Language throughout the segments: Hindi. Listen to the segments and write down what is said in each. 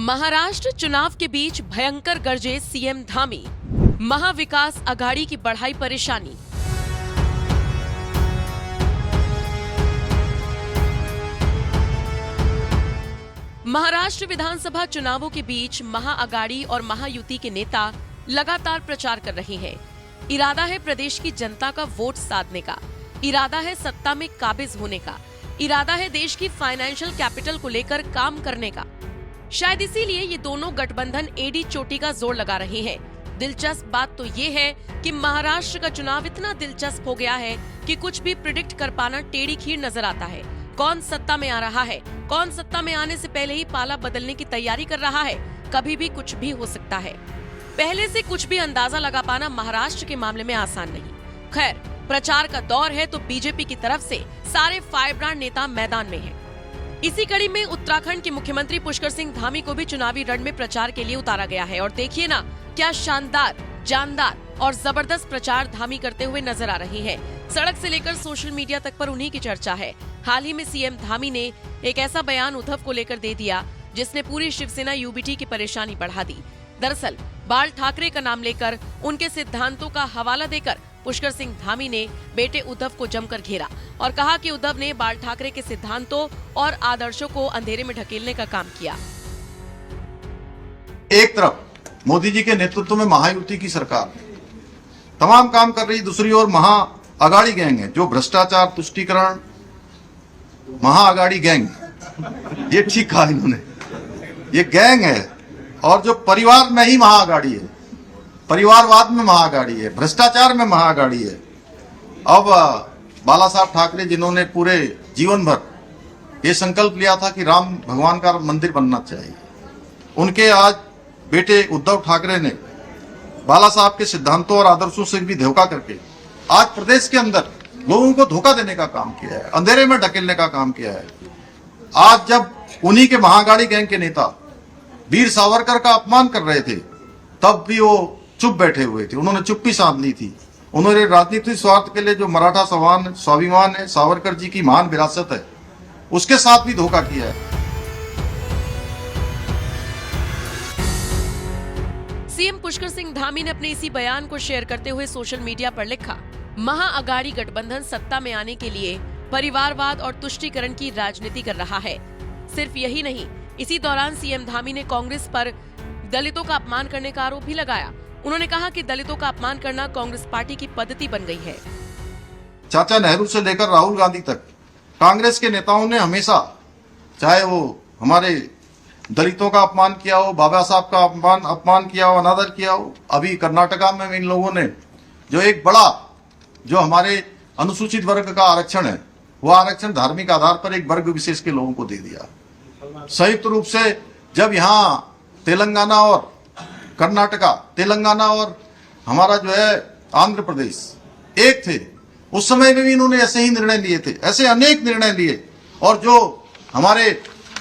महाराष्ट्र चुनाव के बीच भयंकर गरजे सीएम धामी। महाविकास आघाड़ी की बढ़ाई परेशानी। महाराष्ट्र विधानसभा चुनावों के बीच महाआघाड़ी और महायुति के नेता लगातार प्रचार कर रहे हैं। इरादा है प्रदेश की जनता का वोट साधने का, इरादा है सत्ता में काबिज होने का, इरादा है देश की फाइनेंशियल कैपिटल को लेकर काम करने का। शायद इसीलिए ये दोनों गठबंधन एडी चोटी का जोर लगा रहे हैं। दिलचस्प बात तो ये है कि महाराष्ट्र का चुनाव इतना दिलचस्प हो गया है कि कुछ भी प्रिडिक्ट कर पाना टेढ़ी खीर नजर आता है। कौन सत्ता में आ रहा है, कौन सत्ता में आने से पहले ही पाला बदलने की तैयारी कर रहा है, कभी भी कुछ भी हो सकता है। पहले से कुछ भी अंदाजा लगा पाना महाराष्ट्र के मामले में आसान नहीं। खैर, प्रचार का दौर है तो बीजेपी की तरफ से सारे फायरब्रांड नेता मैदान में हैं। इसी कड़ी में उत्तराखंड के मुख्यमंत्री पुष्कर सिंह धामी को भी चुनावी रण में प्रचार के लिए उतारा गया है और देखिए ना, क्या शानदार, जानदार और जबरदस्त प्रचार धामी करते हुए नजर आ रहे हैं। सड़क से लेकर सोशल मीडिया तक पर उन्हीं की चर्चा है। हाल ही में सीएम धामी ने एक ऐसा बयान उद्धव को लेकर दे दिया जिसने पूरी शिवसेना यूबीटी की परेशानी बढ़ा दी। दरअसल बाल ठाकरे का नाम लेकर उनके सिद्धांतों का हवाला देकर पुष्कर सिंह धामी ने बेटे उद्धव को जमकर घेरा और कहा कि उद्धव ने बाल ठाकरे के सिद्धांतों और आदर्शों को अंधेरे में ढकेलने का काम किया। एक तरफ मोदी जी के नेतृत्व में महायुति की सरकार तमाम काम कर रही, दूसरी ओर महाआघाड़ी गैंग है जो भ्रष्टाचार, तुष्टीकरण, महाआघाड़ी गैंग, ये ठीक कहा इन्होंने, ये गैंग है। और जो परिवार में ही महाआघाड़ी है, परिवारवाद में महाआघाड़ी है, भ्रष्टाचार में महाआघाड़ी है। अब बाला साहब ठाकरे जिन्होंने पूरे जीवन भर ये संकल्प लिया था कि राम भगवान का मंदिर बनना चाहिए, उनके आज बेटे उद्धव ठाकरे ने बाला साहब के सिद्धांतों और आदर्शों से भी धोखा करके आज प्रदेश के अंदर लोगों को धोखा देने का काम किया है, अंधेरे में ढकेलने का काम किया है। आज जब उन्हीं के महाआघाड़ी गैंग के नेता वीर सावरकर का अपमान कर रहे थे, तब भी वो चुप बैठे हुए थे, उन्होंने चुप्पी साध ली थी। उन्होंने राजनीतिक स्वार्थ के लिए जो मराठा स्वाभिमान है, सावरकर जी की महान विरासत है, उसके साथ भी धोखा किया है। सीएम पुष्कर सिंह धामी ने अपने इसी बयान को शेयर करते हुए सोशल मीडिया पर लिखा, महाआघाड़ी गठबंधन सत्ता में आने के लिए परिवारवाद और तुष्टीकरण की राजनीति कर रहा है। सिर्फ यही नहीं, इसी दौरान सीएम धामी ने कांग्रेस पर दलितों का अपमान करने का आरोप भी लगाया। उन्होंने कहा कि दलितों का अपमान करना कांग्रेस पार्टी की पद्धति बन गई है। चाचा नेहरू से लेकर राहुल गांधी तक कांग्रेस के नेताओं ने हमेशा, चाहे वो हमारे दलितों का अपमान किया हो, बाबा साहब का अपमान किया हो, अनादर किया हो। अभी कर्नाटका में इन लोगों ने जो एक बड़ा, जो हमारे अनुसूचित वर्ग का आरक्षण है, वो आरक्षण धार्मिक आधार पर एक वर्ग विशेष के लोगों को दे दिया। संयुक्त रूप से जब यहाँ तेलंगाना और कर्नाटका, तेलंगाना और हमारा जो है आंध्र प्रदेश एक थे, उस समय में भी इन्होंने ऐसे ही निर्णय लिए थे, ऐसे अनेक निर्णय लिए। और जो हमारे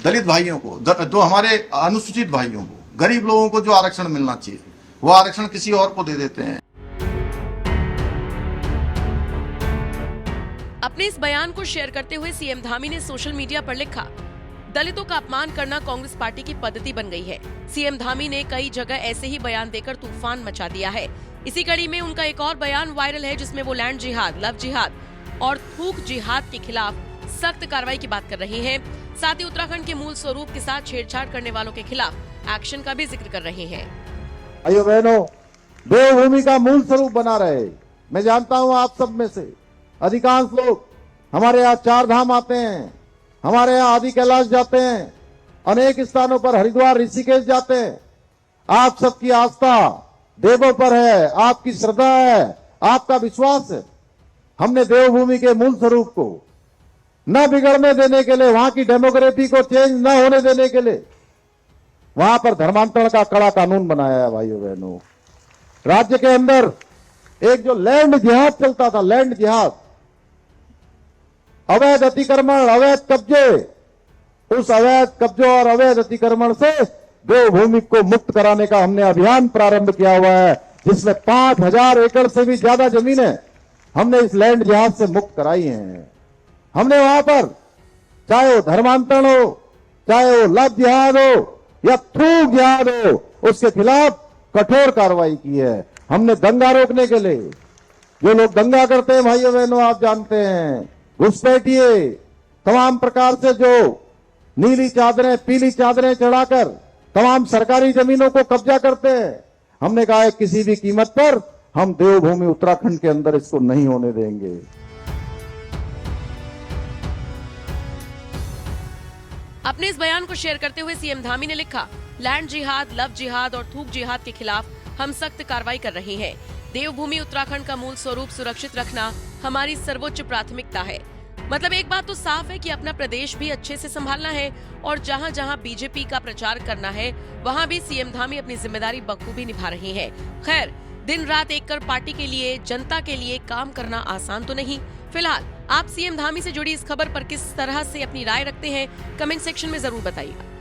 दलित भाइयों को, जो हमारे अनुसूचित भाइयों को, गरीब लोगों को जो आरक्षण मिलना चाहिए, वो आरक्षण किसी और को दे देते हैं। अपने इस बयान को शेयर करते हुए सीएम धामी ने सोशल मीडिया पर लिखा, दलितों का अपमान करना कांग्रेस पार्टी की पद्धति बन गई है। सीएम धामी ने कई जगह ऐसे ही बयान देकर तूफान मचा दिया है। इसी कड़ी में उनका एक और बयान वायरल है जिसमें वो लैंड जिहाद, लव जिहाद और थूक जिहाद के खिलाफ सख्त कार्रवाई की बात कर रहे हैं। साथ ही उत्तराखंड के मूल स्वरूप के साथ छेड़छाड़ करने वालों के खिलाफ एक्शन का भी जिक्र कर रहे हैं। भाइयों बहनों, देवभूमि का मूल स्वरूप बना रहे। मैं जानता हूँ आप सब में से अधिकांश लोग हमारे यहाँ चार धाम आते हैं, हमारे यहाँ आदि कैलाश जाते हैं, अनेक स्थानों पर हरिद्वार, ऋषिकेश जाते हैं। आप सबकी आस्था देवों पर है, आपकी श्रद्धा है, आपका विश्वास है। हमने देवभूमि के मूल स्वरूप को न बिगड़ने देने के लिए, वहां की डेमोग्राफी को चेंज न होने देने के लिए वहां पर धर्मांतरण का कड़ा कानून बनाया है। भाइयों बहनों, राज्य के अंदर एक जो लैंड जिहाद चलता था, लैंड जिहाद, अवैध अतिक्रमण, अवैध कब्जे, उस अवैध कब्जों और अवैध अतिक्रमण से देवभूमि को मुक्त कराने का हमने अभियान प्रारंभ किया हुआ है, जिसमें 5000 एकड़ से भी ज्यादा जमीनें हमने इस लैंड जिहाद से मुक्त कराई हैं। हमने वहां पर, चाहे वो धर्मांतरण हो, चाहे वो लव जिहाद हो, या थूक याद हो, उसके खिलाफ कठोर कार्रवाई की है। हमने दंगा रोकने के लिए, जो लोग दंगा करते हैं भाइयों बहनों आप जानते हैं, घुसपैठिए, तमाम प्रकार से जो नीली चादरें पीली चादरें चढ़ाकर तमाम सरकारी जमीनों को कब्जा करते हैं, हमने कहा है किसी भी कीमत पर हम देवभूमि उत्तराखंड के अंदर इसको नहीं होने देंगे। अपने इस बयान को शेयर करते हुए सीएम धामी ने लिखा, लैंड जिहाद, लव जिहाद और थूक जिहाद के खिलाफ हम सख्त कार्रवाई कर रहे हैं। देवभूमि उत्तराखंड का मूल स्वरूप सुरक्षित रखना हमारी सर्वोच्च प्राथमिकता है। मतलब एक बात तो साफ है कि अपना प्रदेश भी अच्छे से संभालना है और जहां जहां बीजेपी का प्रचार करना है वहां भी सीएम धामी अपनी जिम्मेदारी बखूबी निभा रहे हैं। खैर, दिन रात एक कर पार्टी के लिए, जनता के लिए काम करना आसान तो नहीं। फिलहाल आप सीएम धामी से जुड़ी इस खबर पर किस तरह से अपनी राय रखते हैं, कमेंट सेक्शन में जरूर बताइएगा।